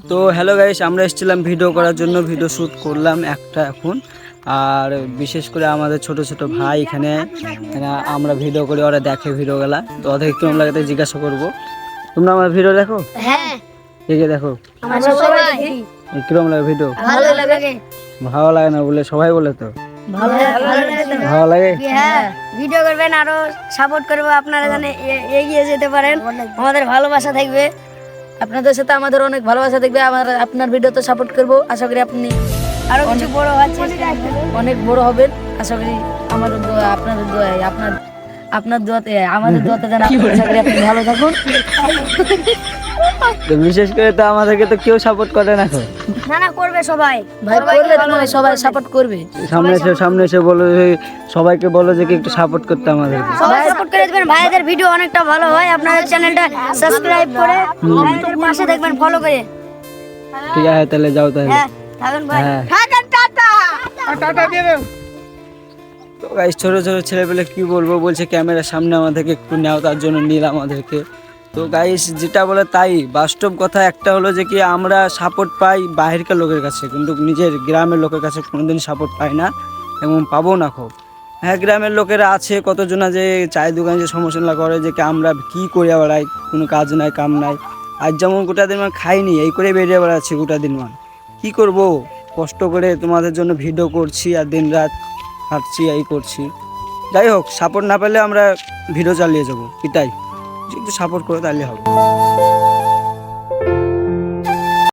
তো hello guys, আমরা এসেছিলাম ভিডিও করার জন্য, ভিডিও শ্যুট করলাম একটা এখন। আর বিশেষ করে আমাদের ছোট ছোট ভাই এখানে আমরা ভিডিও করি, ওরা দেখে ভিডিওগুলা। তো ওদের কেমন লাগে তাই জিজ্ঞাসা করবো। তোমরা আমার ভিডিও দেখো? হ্যাঁ, কে কে দেখো? আমরা সবাই দেখি। কিরকম লাগে ভিডিও? ভালো লাগে। ভালো লাগে না বলে সবাই বলে তো ভালো লাগে তো। ভালো লাগে। হ্যাঁ, ভিডিও করবেন, আরো সাপোর্ট করবো, আপনারা জানে এগিয়ে যেতে পারেন, আমাদের ভালোবাসা থাকবে। আপনাদের সাথে আমাদের অনেক ভালোবাসা থাকবে। আপনার ভিডিওতে সাপোর্ট করবো। আশা করি আপনি আরো কিছু বড় অনেক বড় হবেন। আশা করি আমার দোয়া, আপনাদের দোয়ায়, আপনার দোয়াতে, আমাদের দোয়াতে যেন আশা করি আপনি ভালো থাকুন। তো বিশেষ করে তো আমাদেরকে তো কেউ সাপোর্ট করে না তো। না করবে সবাই, ভাই করবে, তোমার সবাই সাপোর্ট করবে। সামনে এসে বলো যে সবাইকে বলো যে কি একটু সাপোর্ট করতে আমাদেরকে। সবাই সাপোর্ট করে দিবেন, ভাইদের ভিডিও অনেকটা ভালো হয়। আপনাদের চ্যানেলটা সাবস্ক্রাইব করে ভাইদের পাশে দেখবেন, ফলো করে। ঠিক আছে, তাহলে যাও তাহলে। হ্যাঁ, থাকুন ভাই। হ্যাঁ। থাকুন, টাটা। টাটা দিয়ে দাও। তো গাইস, ছোট ছোট ছেলেপেলে কি বলবো, বলছে ক্যামেরার সামনে আমাদেরকে একটু নাও, তার জন্য নিলাম আমাদেরকে। তো গাইস, যেটা বলে তাই বাস্তব কথা একটা হলো যে কি আমরা সাপোর্ট পাই বাইরের লোকের কাছে, কিন্তু নিজের গ্রামের লোকের কাছে কোনোদিন সাপোর্ট পাই না এবং পাবো না খুব। হ্যাঁ, গ্রামের লোকেরা আছে কতজনা যে চায়ের দোকানে যে সমস্যা করে যে কি আমরা কি করে বেড়াই, কোনো কাজ নাই কাম নাই। আজ যেমন গোটা দিন মান খাইনি, এই করে বেরিয়ে বেড়াচ্ছি গোটা দিন মান। কী করবো, কষ্ট করে তোমাদের জন্য ভিডিও করছি আর দিন রাত হাঁটছি, এই করছি। যাই হোক, সাপোর্ট না পেলে আমরা ভিডিও চালিয়ে যাবো, এটাই। একটু সাপোর্ট করে তাহলে হবে।